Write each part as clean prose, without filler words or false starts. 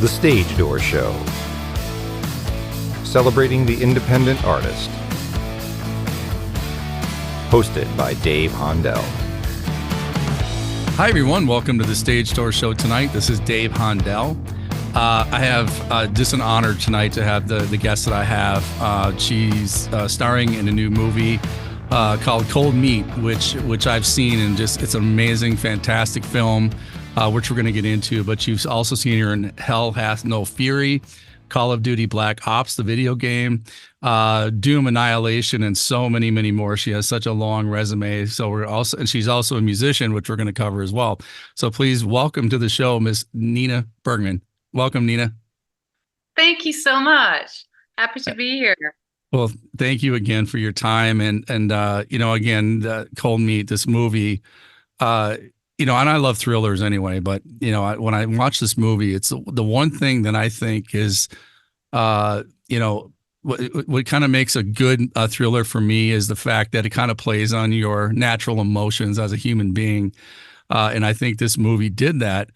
The Stage Door Show, celebrating the independent artist. Hosted by Dave Hondel. Hi, everyone. Welcome to the Stage Door Show tonight. This is Dave Hondel. I have just an honor tonight to have the guest that I have. She's starring in a new movie called Cold Meat, which I've seen, and just it's an amazing, fantastic film, which we're going to get into. But you've also seen her in Hell Hath No Fury, Call of Duty Black Ops, the video game, Doom, Annihilation, and so many, many more. She has such a long resume. So and she's also a musician, which we're going to cover as well. So please welcome to the show, Miss Nina Bergman. Welcome, Nina. Thank you so much. Happy to be here. Well, thank you again for your time. And again, Cold Meat, this movie, and I love thrillers anyway, but, when I watch this movie, it's the one thing that I think is, what kind of makes a good thriller for me is the fact that it kind of plays on your natural emotions as a human being. And I think this movie did that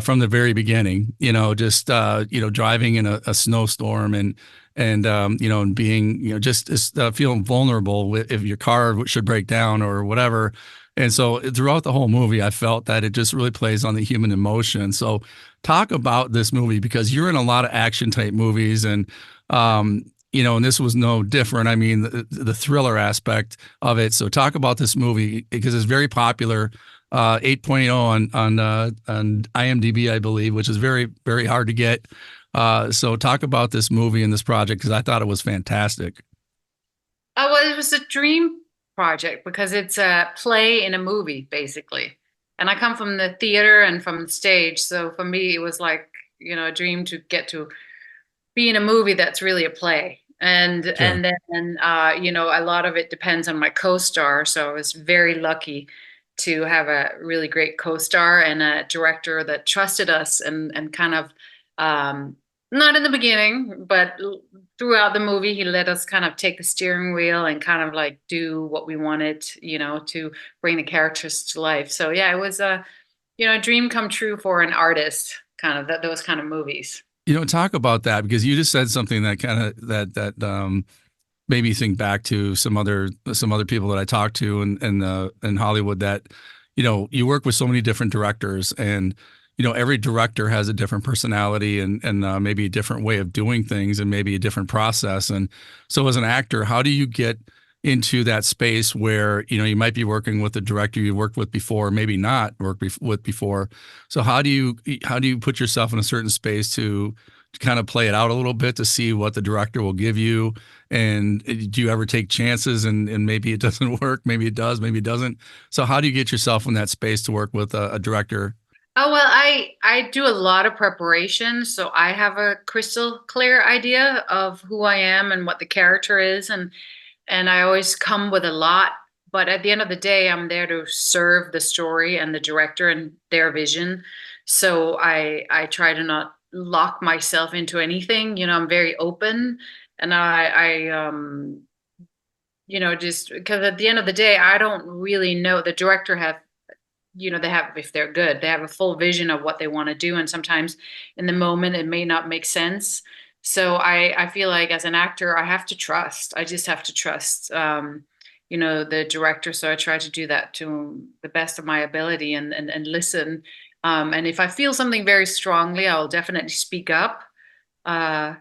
from the very beginning, driving in a snowstorm and being, just feeling vulnerable if your car should break down or whatever. And so throughout the whole movie, I felt that it just really plays on the human emotion. So talk about this movie, because you're in a lot of action type movies, and, and this was no different. I mean, the thriller aspect of it. So talk about this movie, because it's very popular, 8.0 on IMDb, I believe, which is very, very hard to get. So talk about this movie and this project, because I thought it was fantastic. Well, it was a dream project because it's a play in a movie, basically. And I come from the theater and from the stage. So for me, it was like, a dream to get to be in a movie that's really a play. And sure. And then, a lot of it depends on my co-star. So I was very lucky to have a really great co-star and a director that trusted us and kind of, not in the beginning, but throughout the movie, he let us kind of take the steering wheel and kind of like do what we wanted, to bring the characters to life. So yeah, it was a dream come true for an artist, kind of those kind of movies. Talk about that, because you just said something that kind of that made me think back to some other people that I talked to in Hollywood, that, you work with so many different directors, and every director has a different personality and maybe a different way of doing things and maybe a different process. And so as an actor, how do you get into that space where, you might be working with a director you worked with before, maybe not worked with before. So how do you put yourself in a certain space to kind of play it out a little bit to see what the director will give you? And do you ever take chances and maybe it doesn't work, maybe it does, maybe it doesn't? So how do you get yourself in that space to work with a director? Oh, well, I do a lot of preparation, so I have a crystal clear idea of who I am and what the character is, and I always come with a lot. But at the end of the day, I'm there to serve the story and the director and their vision. So I try to not lock myself into anything. I'm very open, and I just because at the end of the day, I don't really know. The director they have, if they're good, they have a full vision of what they want to do. And sometimes in the moment, it may not make sense. So I feel like as an actor, I have to trust. I just have to trust, the director. So I try to do that to the best of my ability and listen. And if I feel something very strongly, I will definitely speak up, a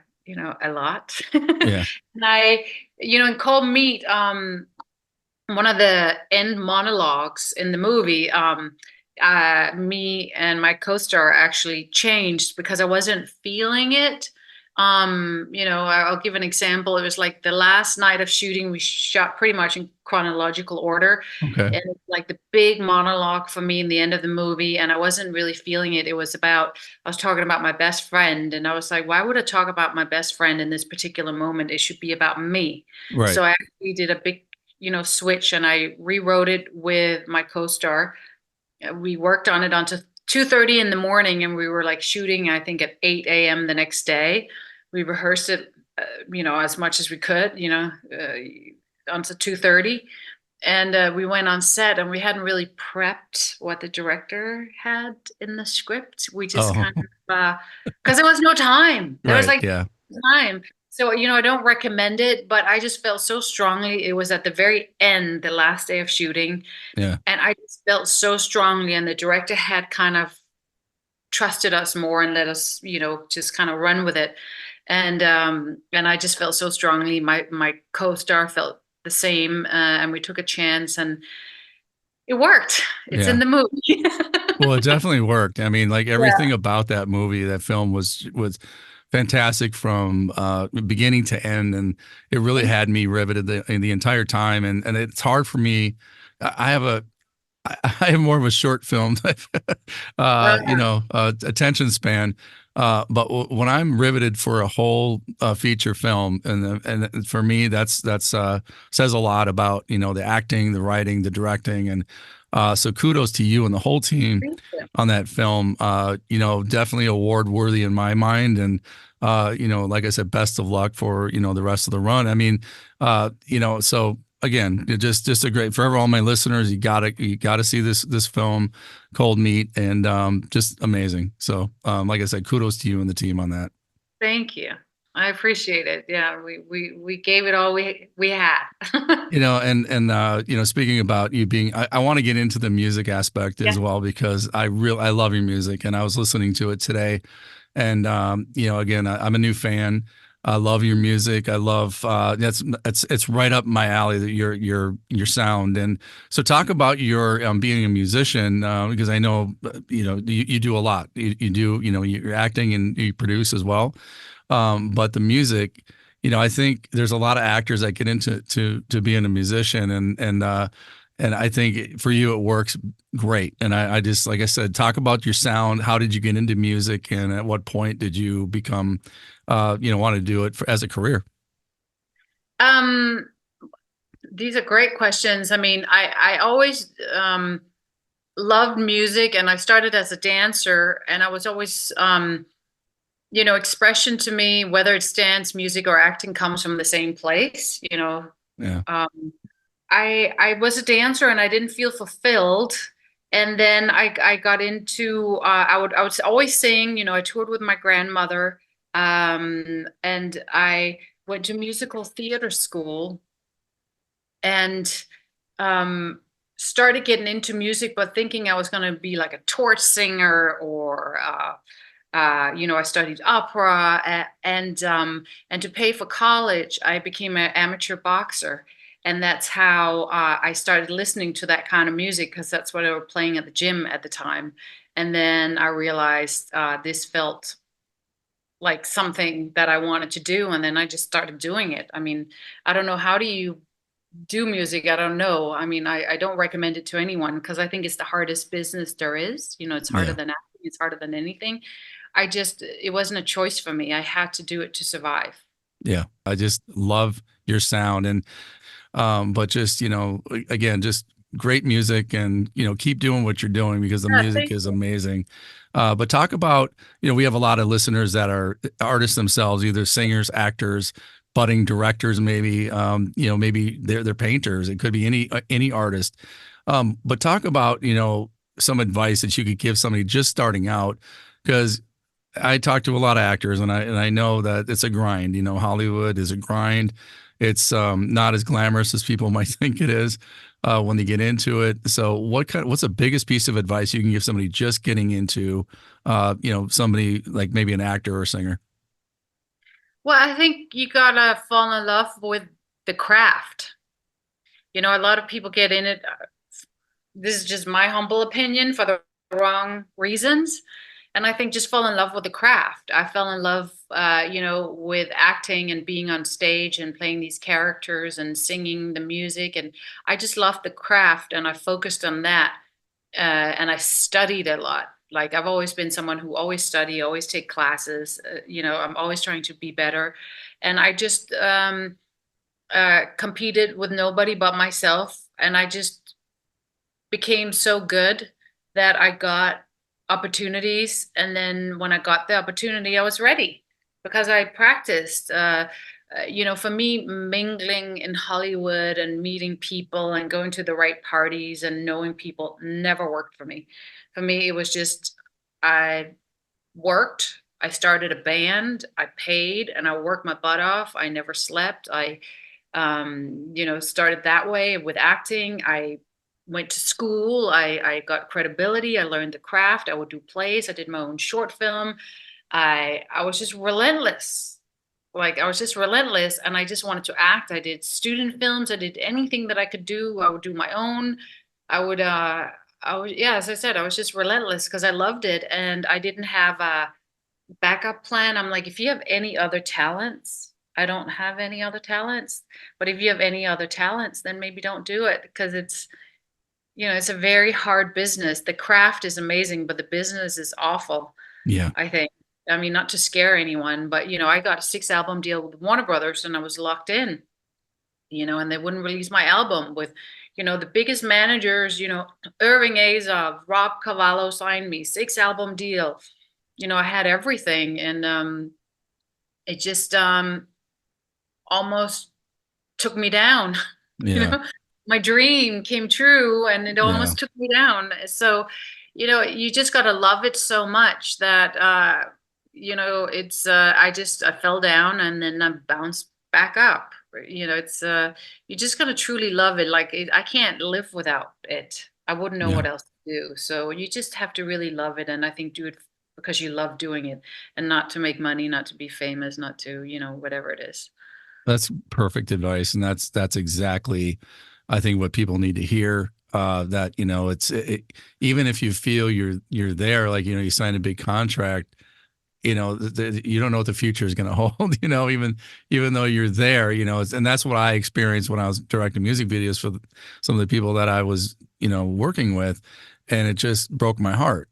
lot. Yeah. And in Cold Meat, one of the end monologues in the movie, me and my co-star actually changed because I wasn't feeling it. I'll give an example. It was like the last night of shooting, we shot pretty much in chronological order. Okay. And it's like the big monologue for me in the end of the movie. And I wasn't really feeling it. It was I was talking about my best friend. And I was like, why would I talk about my best friend in this particular moment? It should be about me. Right. So I actually did a big switch, and I rewrote it with my co-star. We worked on it until 2:30 in the morning, and we were like shooting, I think, at 8 a.m. the next day. We rehearsed it, as much as we could, until 2:30. and we went on set, and we hadn't really prepped what the director had in the script. We just Oh, kind of, because there was no time. There was right. like Yeah. time. So, I don't recommend it, but I just felt so strongly. It was at the very end, the last day of shooting, Yeah. and I just felt so strongly. And the director had kind of trusted us more and let us, just kind of run with it. And I just felt so strongly. My co-star felt the same, and we took a chance, and it worked. It's in Yeah. the movie. Well, it definitely worked. I mean, like Yeah. everything about that movie, that film was fantastic from beginning to end, and it really had me riveted the entire time. And it's hard for me. I have a I have more of a short film Right. attention span. But when I'm riveted for a whole feature film, and for me, that's says a lot about the acting, the writing, the directing, and so kudos to you and the whole team Thank you. on that film. Definitely award worthy in my mind, and like I said, best of luck for the rest of the run. I mean, so again, just a great for all my listeners. You gotta see this film, Cold Meat, and just amazing. So like I said, kudos to you and the team on that. Thank you. I appreciate it. Yeah, we gave it all we had. Speaking about you being, I want to get into the music aspect Yeah. as well because I love your music, and I was listening to it today, and again, I'm a new fan. I love your music. I love it's right up my alley, that your sound. And so talk about your being a musician, because I know you do a lot. You do, you're acting and you produce as well. But the music, I think there's a lot of actors that get into to being a musician, and I think for you it works great. And I just, like I said, talk about your sound. How did you get into music, and at what point did you become, want to do it as a career? Um, these are great questions. I mean, I always loved music, and I started as a dancer, and I was always expression to me, whether it's dance, music, or acting, comes from the same place. Yeah. Um, I was a dancer, and I didn't feel fulfilled. And then I got into I would always sing. I toured with my grandmother, and I went to musical theater school, and um, started getting into music, but thinking I was going to be like a torch singer, or I studied opera, and to pay for college, I became an amateur boxer, and that's how I started listening to that kind of music, because that's what they were playing at the gym at the time. And then I realized this felt like something that I wanted to do, and then I just started doing it. I mean, I don't know, how do you do music? I don't know. I mean, I don't recommend it to anyone, because I think it's the hardest business there is. It's harder Yeah. than acting, it's harder than anything. It wasn't a choice for me. I had to do it to survive. Yeah. I just love your sound, and but just again, just great music, and keep doing what you're doing because the Yeah, music thank is you. amazing. But talk about, we have a lot of listeners that are artists themselves, either singers, actors, budding directors, maybe maybe they're painters. It could be any artist. But talk about some advice that you could give somebody just starting out, because I talk to a lot of actors, and I know that it's a grind. Hollywood is a grind. It's not as glamorous as people might think it is when they get into it. So, what's the biggest piece of advice you can give somebody just getting into, somebody like maybe an actor or a singer? Well, I think you gotta fall in love with the craft. A lot of people get in it. This is just my humble opinion, for the wrong reasons. And I think just fall in love with the craft. I fell in love, with acting and being on stage and playing these characters and singing the music. And I just loved the craft, and I focused on that. And I studied a lot. Like, I've always been someone who always study, always take classes. I'm always trying to be better. And I just competed with nobody but myself. And I just became so good that I got opportunities. And then when I got the opportunity, I was ready, because I practiced. for me, mingling in Hollywood and meeting people and going to the right parties and knowing people never worked for me. For me, it was just I worked. I started a band. I paid, and I worked my butt off. I never slept. I, started that way with acting. I went to school. I got credibility. I learned the craft. I would do plays. I did my own short film. I was just relentless. Like I was just relentless, and I just wanted to act. I did student films. I did anything that I could do. I would do my own. I would yeah, as I said, I was just relentless because I loved it, and I didn't have a backup plan. I'm like, if you have any other talents, I don't have any other talents, but if you have any other talents, then maybe don't do it, because it's a very hard business. The craft is amazing, but the business is awful, Yeah. I think. I mean, not to scare anyone, but I got a 6 album deal with Warner Brothers, and I was locked in, and they wouldn't release my album with, the biggest managers, Irving Azov, Rob Cavallo signed me, 6 album deal. I had everything, and it just almost took me down. Yeah. My dream came true, and it Yeah. almost took me down. So, you just got to love it so much that it's I fell down, and then I bounced back up. It's you just got to truly love it. Like I can't live without it. I wouldn't know Yeah. what else to do. So you just have to really love it, and I think do it because you love doing it, and not to make money, not to be famous, not to, whatever it is. That's perfect advice, and that's exactly, I think, what people need to hear. That even if you feel you're there, like you signed a big contract, you don't know what the future is going to hold. Even though you're there, and that's what I experienced when I was directing music videos for some of the people that I was working with, and it just broke my heart.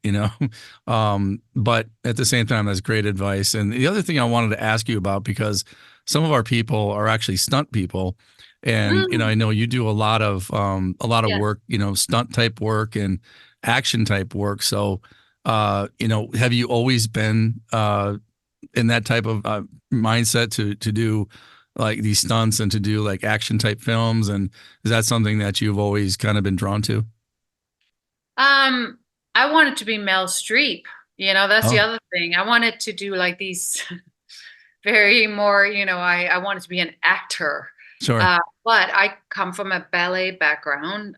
But at the same time, that's great advice. And the other thing I wanted to ask you about, because some of our people are actually stunt people, and I know you do a lot of Yes. work, stunt type work and action type work. So, have you always been in that type of mindset to do like these stunts and to do like action type films? And is that something that you've always kind of been drawn to? I wanted to be Mel Streep. That's the Oh, other thing. I wanted to do like these very more, I wanted to be an actor. sure. But I come from a ballet background.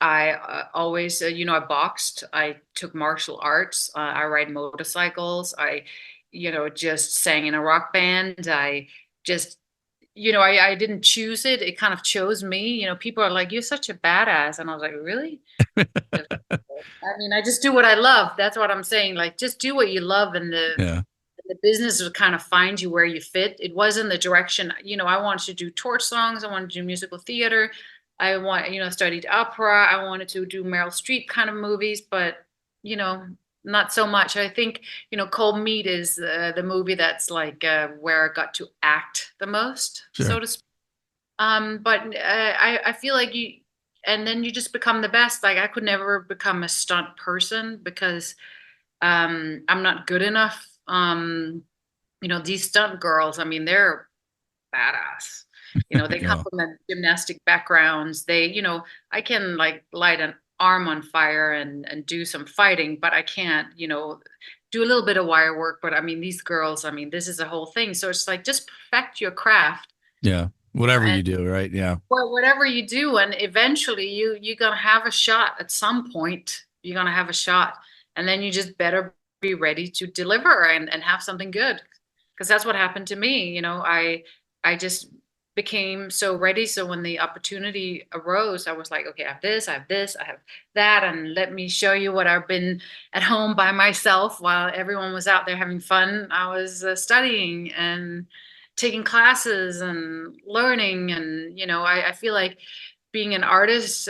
I always, I boxed. I took martial arts. I ride motorcycles. I, just sang in a rock band. I just, I didn't choose it. It kind of chose me. People are like, "You're such a badass," and I was like, "Really?" I mean, I just do what I love. That's what I'm saying. Like, just do what you love, and Yeah, the business will kind of find you where you fit. It wasn't the direction, I wanted to do torch songs. I wanted to do musical theater. Studied opera. I wanted to do Meryl Streep kind of movies, but, not so much. I think, Cold Meat is the movie that's like where I got to act the most, so sure. to speak. But I feel like and then you just become the best. Like I could never become a stunt person because I'm not good enough. These stunt girls, I mean, they're badass. They come Yeah, from the gymnastic backgrounds. They, I can like light an arm on fire and do some fighting, but I can't, do a little bit of wire work. But I mean, these girls, I mean, this is a whole thing. So it's like just perfect your craft. yeah. Whatever And you do, right? Yeah, well, whatever you do, and eventually you're gonna have a shot at some point. You're gonna have a shot, and then you just better be ready to deliver and have something good, because that's what happened to me. I just became so ready. So when the opportunity arose, I was like, okay, I have this, I have this, I have that, and let me show you what I've been at home by myself while everyone was out there having fun. I was studying and taking classes and learning, and I feel like being an artist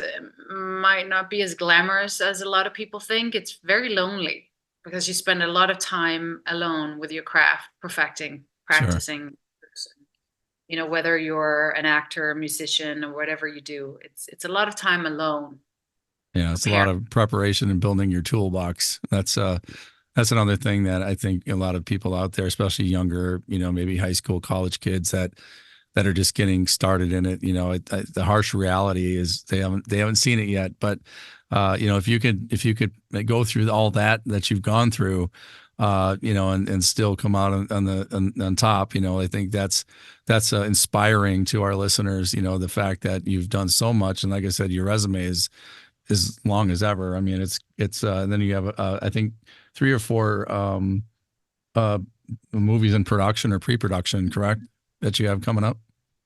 might not be as glamorous as a lot of people think. It's very lonely because you spend a lot of time alone with your craft, perfecting, sure. practicing. Whether you're an actor, a musician, or whatever you do, it's a lot of time alone. Yeah, it's a lot Preparing. of preparation and building your toolbox. That's That's another thing that I think a lot of people out there, especially younger, maybe high school, college kids that are just getting started in it. The harsh reality is they haven't seen it yet. But if you could go through all that you've gone through, and still come out on top, I think that's inspiring to our listeners. The fact that you've done so much, and like I said, your resume is as long as ever. I mean, it's and then you have I think 3 or 4 uh, movies in production or pre-production, correct? That you have coming up.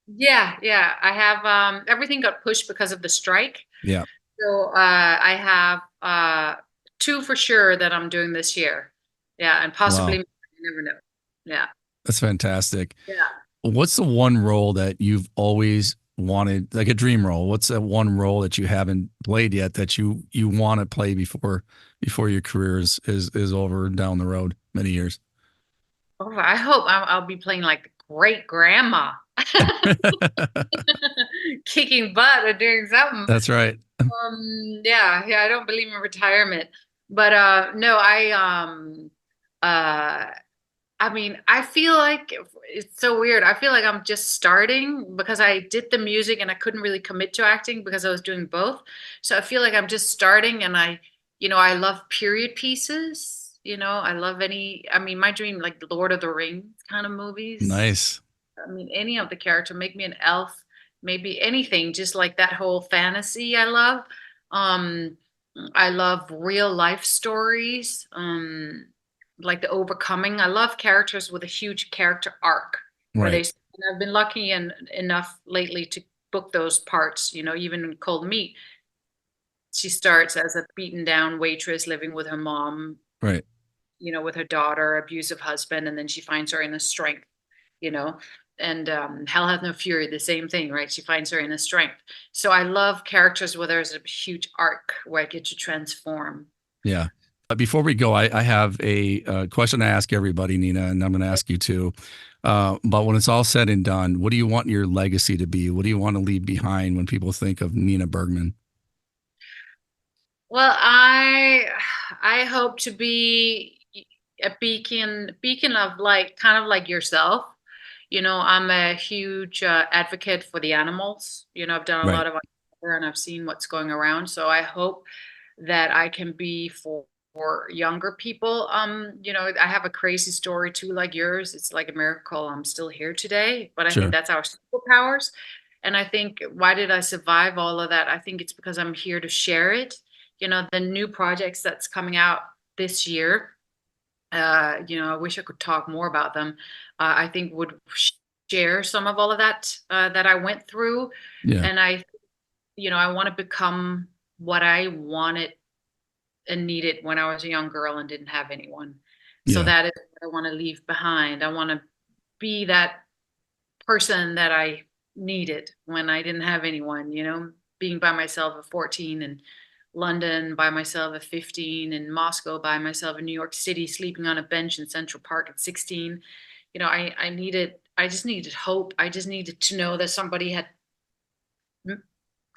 Yeah, yeah. I have everything got pushed because of the strike. Yeah. So I have 2 for sure that I'm doing this year. Yeah, and possibly Wow. more, you never know. Yeah. That's fantastic. Yeah. What's the one role that you've always wanted, like a dream role? What's that one role that you haven't played yet that you want to play before your career is over down the road many years? Oh, I hope I'll be playing like great grandma, kicking butt or doing something. That's right. Yeah, yeah. I don't believe in retirement, but no, I mean, I feel like it's so weird. I feel like I'm just starting because I did the music and I couldn't really commit to acting because I was doing both. So I feel like I'm just starting and I love period pieces. I love I mean, my dream, like Lord of the Rings kind of movies. Nice. I mean, any of the character, make me an elf, maybe anything, just like that whole fantasy I love. Um, I love real life stories. Like the overcoming. I love characters with a huge character arc where Right. and I've been lucky enough lately to book those parts, even in Cold Meat. She starts as a beaten down waitress living with her mom, Right. with her daughter, abusive husband, and then she finds her inner strength, you know. And Hell Hath No Fury, the same thing, right? She finds her inner strength. So I love characters where there's a huge arc where I get to transform. Yeah. Before we go, I have a question I ask everybody, Nina, and I'm going to ask you too. But when it's all said and done, what do you want your legacy to be? What do you want to leave behind when people think of Nina Bergman? Well, I hope to be a beacon of like kind of like yourself. I'm a huge advocate for the animals. I've done a Right. lot of and I've seen what's going around. So I hope that I can be for younger people. I have a crazy story too, like yours. It's like a miracle I'm still here today. But I think Sure. that's our superpowers. And I think why did I survive all of that? I think it's because I'm here to share it. The new projects that's coming out this year. I wish I could talk more about them. I think would share some of all of that that I went through, Yeah. and I want to become what I wanted and needed when I was a young girl and didn't have anyone. So Yeah. that is what I want to leave behind. I want to be that person that I needed when I didn't have anyone. Being by myself at 14 and London by myself at 15, in Moscow by myself, in New York City, sleeping on a bench in Central Park at 16. I just needed hope. I just needed to know that somebody had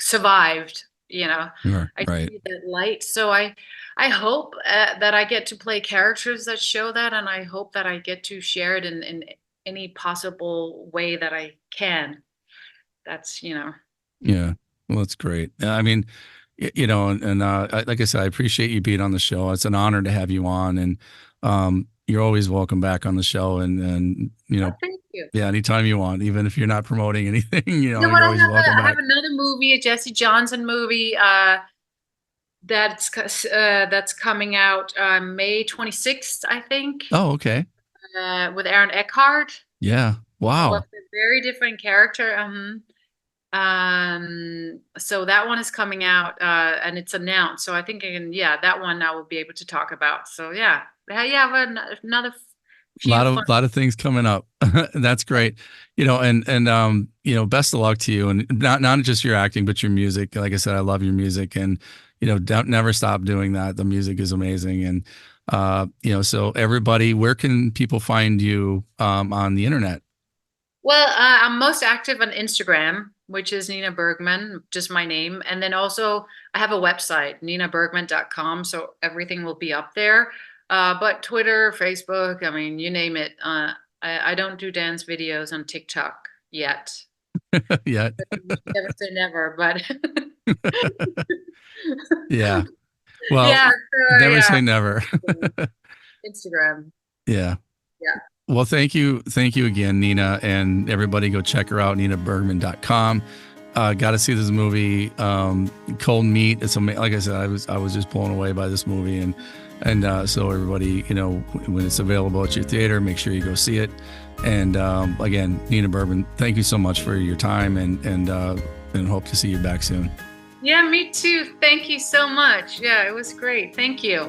survived. Sure. I Right. need that light. So I hope that I get to play characters that show that, and I hope that I get to share it in any possible way that I can. That's. Yeah. Well, that's great. I mean, like I said, I appreciate you being on the show. It's an honor to have you on, and you're always welcome back on the show. And Thank you. yeah, anytime you want, even if you're not promoting anything, What you're always welcome I back. have another movie, a Jesse Johnson movie, that's coming out May 26th, I think, Oh, okay. with Aaron Eckhart. Yeah. Well, Wow. a very different character. So that one is coming out, and it's announced. So I think that one I will be able to talk about. So yeah, I have another few fun. Lot of things coming up. That's great. Best of luck to you, and not just your acting, but your music. Like I said, I love your music, and don't never stop doing that. The music is amazing, and so everybody, where can people find you on the internet? Well, I'm most active on Instagram, which is Nina Bergman, just my name. And then also I have a website, ninabergman.com. So everything will be up there. But Twitter, Facebook, I mean, you name it. I don't do dance videos on TikTok yet. Yeah. Never say never, but Yeah. Well, yeah, so, never yeah, say never. Instagram. Yeah. Yeah. Well, thank you. Thank you again, Nina, and everybody go check her out, ninabergman.com. Got to see this movie, Cold Meat. It's amazing. Like I said, I was just blown away by this movie, and so everybody, when it's available at your theater, make sure you go see it. And again, Nina Bergman, thank you so much for your time, and hope to see you back soon. Yeah, me too. Thank you so much. Yeah, it was great. Thank you.